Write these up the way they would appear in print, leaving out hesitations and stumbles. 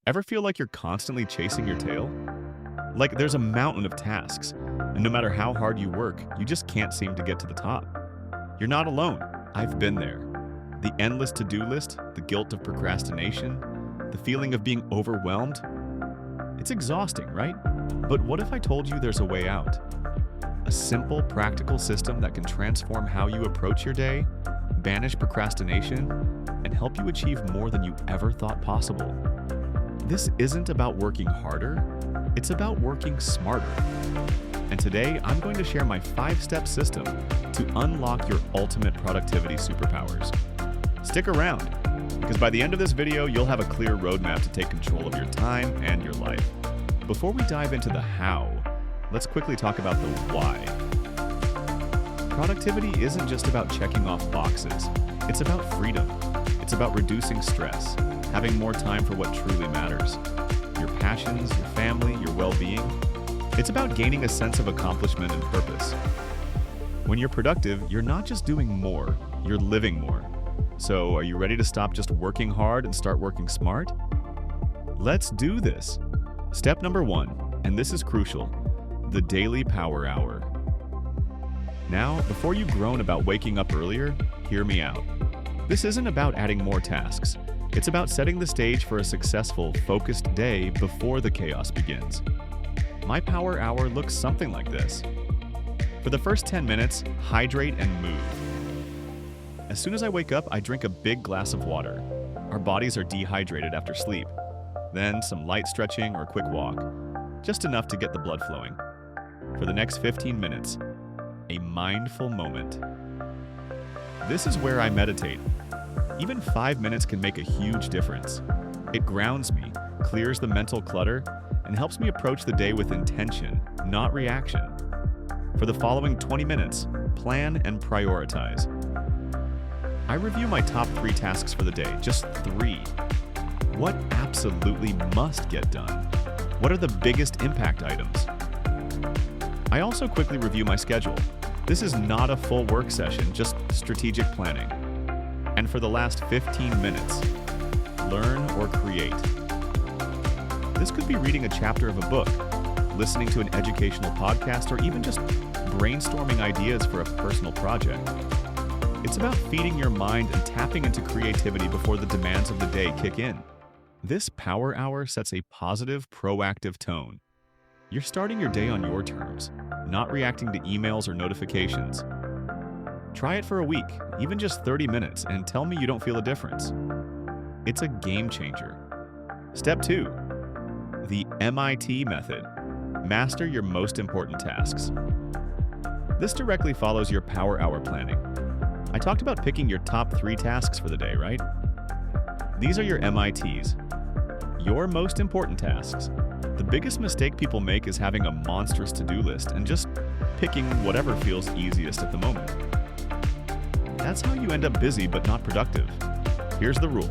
Ever feel like you're constantly chasing your tail? Like there's a mountain of tasks, and no matter how hard you work, you just can't seem to get to the top. You're not alone. I've been there. The endless to-do list, the guilt of procrastination, the feeling of being overwhelmed. It's exhausting, right? But what if I told you there's a way out? A simple, practical system that can transform how you approach your day, banish procrastination, and help you achieve more than you ever thought possible. This isn't about working harder, it's about working smarter. And today, I'm going to share my 5-step system to unlock your ultimate productivity superpowers. Stick around, because by the end of this video, you'll have a clear roadmap to take control of your time and your life. Before we dive into the how, let's quickly talk about the why. Productivity isn't just about checking off boxes. It's about freedom. It's about reducing stress, having more time for what truly matters. Your passions, your family, your well-being. It's about gaining a sense of accomplishment and purpose. When you're productive, you're not just doing more, you're living more. So, are you ready to stop just working hard and start working smart? Let's do this. Step number 1, and this is crucial, the daily power hour. Now, before you groan about waking up earlier, hear me out. This isn't about adding more tasks. It's about setting the stage for a successful, focused day before the chaos begins. My power hour looks something like this. For the first 10 minutes, hydrate and move. As soon as I wake up, I drink a big glass of water. Our bodies are dehydrated after sleep. Then some light stretching or a quick walk, just enough to get the blood flowing. For the next 15 minutes, a mindful moment. This is where I meditate. Even 5 minutes can make a huge difference. It grounds me, clears the mental clutter, and helps me approach the day with intention, not reaction. For the following 20 minutes, plan and prioritize. I review my top 3 tasks for the day, just 3. What absolutely must get done? What are the biggest impact items? I also quickly review my schedule. This is not a full work session, just strategic planning. And for the last 15 minutes, learn or create. This could be reading a chapter of a book, listening to an educational podcast, or even just brainstorming ideas for a personal project. It's about feeding your mind and tapping into creativity before the demands of the day kick in. This power hour sets a positive, proactive tone. You're starting your day on your terms, not reacting to emails or notifications. Try it for a week, even just 30 minutes, and tell me you don't feel a difference. It's a game changer. Step 2, the MIT method. Master your most important tasks. This directly follows your power hour planning. I talked about picking your top 3 tasks for the day, right? These are your MITs, your most important tasks. The biggest mistake people make is having a monstrous to-do list and just picking whatever feels easiest at the moment. That's how you end up busy but not productive. Here's the rule.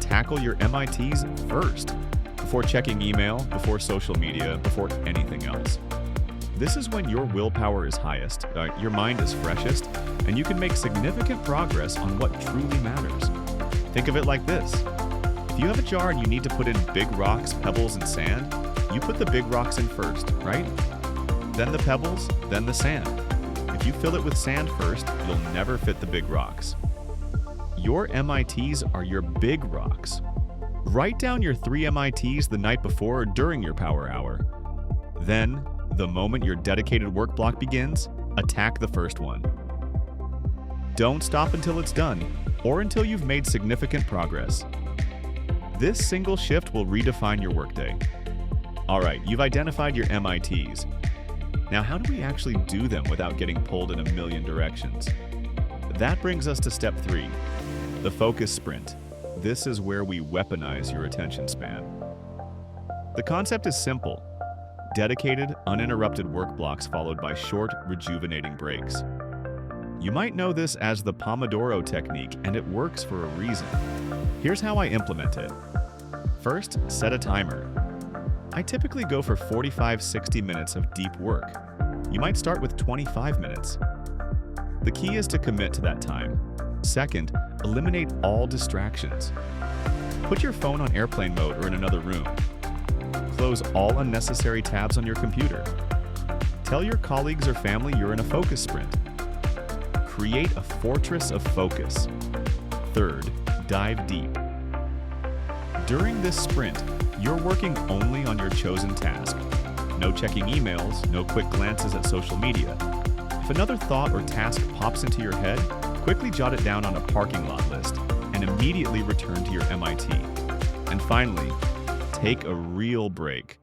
Tackle your MITs first, before checking email, before social media, before anything else. This is when your willpower is highest, your mind is freshest, and you can make significant progress on what truly matters. Think of it like this. If you have a jar and you need to put in big rocks, pebbles, and sand, you put the big rocks in first, right? Then the pebbles, then the sand. If you fill it with sand first, you'll never fit the big rocks. Your MITs are your big rocks. Write down your 3 MITs the night before or during your power hour. Then, the moment your dedicated work block begins, attack the first one. Don't stop until it's done, or until you've made significant progress. This single shift will redefine your workday. All right, you've identified your MITs. Now, how do we actually do them without getting pulled in a million directions? That brings us to step 3, the focus sprint. This is where we weaponize your attention span. The concept is simple. Dedicated, uninterrupted work blocks followed by short, rejuvenating breaks. You might know this as the Pomodoro technique, and it works for a reason. Here's how I implement it. First, set a timer. I typically go for 45-60 minutes of deep work. You might start with 25 minutes. The key is to commit to that time. Second, eliminate all distractions. Put your phone on airplane mode or in another room. Close all unnecessary tabs on your computer. Tell your colleagues or family you're in a focus sprint. Create a fortress of focus. Third, dive deep. During this sprint, you're working only on your chosen task. No checking emails, no quick glances at social media. If another thought or task pops into your head, quickly jot it down on a parking lot list and immediately return to your MIT. And finally, take a real break.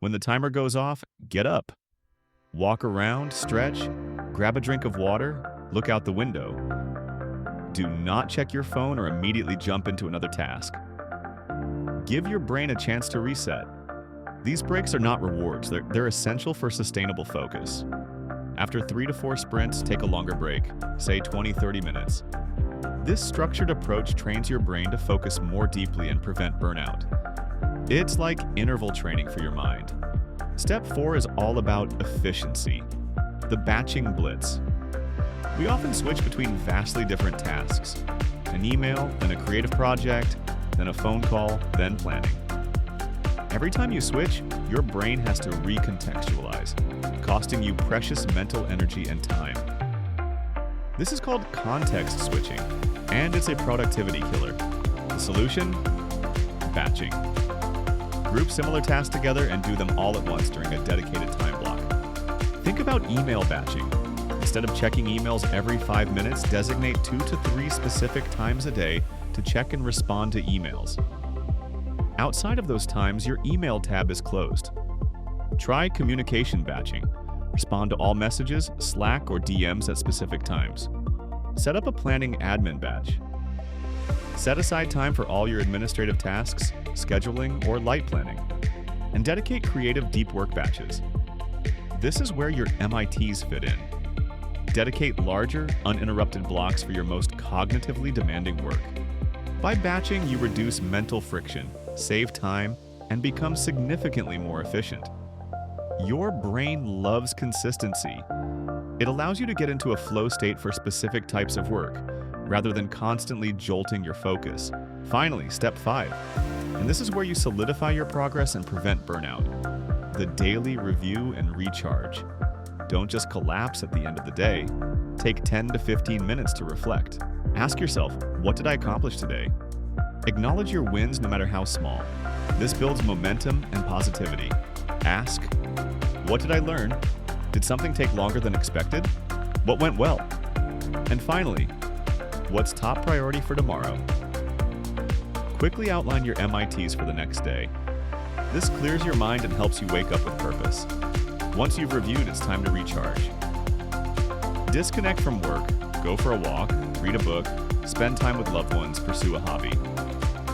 When the timer goes off, get up. Walk around, stretch, grab a drink of water, look out the window. Do not check your phone or immediately jump into another task. Give your brain a chance to reset. These breaks are not rewards, they're essential for sustainable focus. After 3 to 4 sprints, take a longer break, say 20-30 minutes. This structured approach trains your brain to focus more deeply and prevent burnout. It's like interval training for your mind. Step 4 is all about efficiency, the batching blitz. We often switch between vastly different tasks, an email, then a creative project, then a phone call, then planning. Every time you switch, your brain has to recontextualize, costing you precious mental energy and time. This is called context switching, and it's a productivity killer. The solution? Batching. Group similar tasks together and do them all at once during a dedicated time block. Think about email batching. Instead of checking emails every 5 minutes, designate 2 to 3 specific times a day to check and respond to emails. Outside of those times, your email tab is closed. Try communication batching. Respond to all messages, Slack, or DMs at specific times. Set up a planning admin batch. Set aside time for all your administrative tasks, scheduling, or light planning. And dedicate creative deep work batches. This is where your MITs fit in. Dedicate larger, uninterrupted blocks for your most cognitively demanding work. By batching, you reduce mental friction, save time, and become significantly more efficient. Your brain loves consistency. It allows you to get into a flow state for specific types of work, rather than constantly jolting your focus. Finally, step 5. And this is where you solidify your progress and prevent burnout. The daily review and recharge. Don't just collapse at the end of the day. Take 10 to 15 minutes to reflect. Ask yourself, what did I accomplish today? Acknowledge your wins no matter how small. This builds momentum and positivity. Ask, what did I learn? Did something take longer than expected? What went well? And finally, what's top priority for tomorrow? Quickly outline your MITs for the next day. This clears your mind and helps you wake up with purpose. Once you've reviewed, it's time to recharge. Disconnect from work, go for a walk, read a book, spend time with loved ones, pursue a hobby.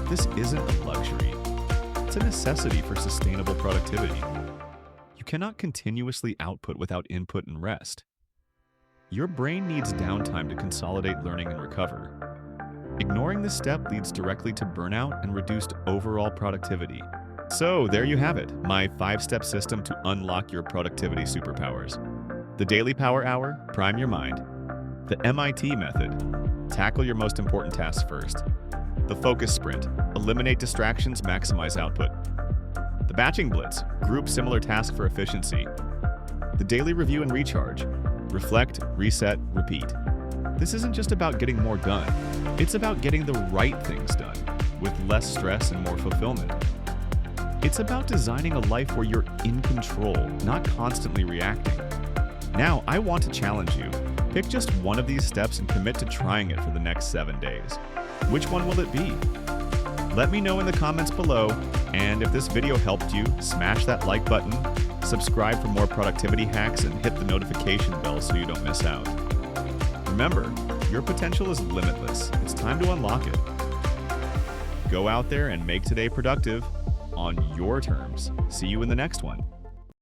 This isn't a luxury. It's a necessity for sustainable productivity. You cannot continuously output without input and rest. Your brain needs downtime to consolidate learning and recover. Ignoring this step leads directly to burnout and reduced overall productivity. So there you have it, my 5-step system to unlock your productivity superpowers. The Daily Power Hour, prime your mind. The MIT method, tackle your most important tasks first. The Focus Sprint, eliminate distractions, maximize output. The Batching Blitz, group similar tasks for efficiency. The Daily Review and Recharge, reflect, reset, repeat. This isn't just about getting more done, it's about getting the right things done, with less stress and more fulfillment. It's about designing a life where you're in control, not constantly reacting. Now, I want to challenge you. Pick just one of these steps and commit to trying it for the next 7 days. Which one will it be? Let me know in the comments below, and if this video helped you, smash that like button, subscribe for more productivity hacks, and hit the notification bell so you don't miss out. Remember, your potential is limitless. It's time to unlock it. Go out there and make today productive on your terms. See you in the next one.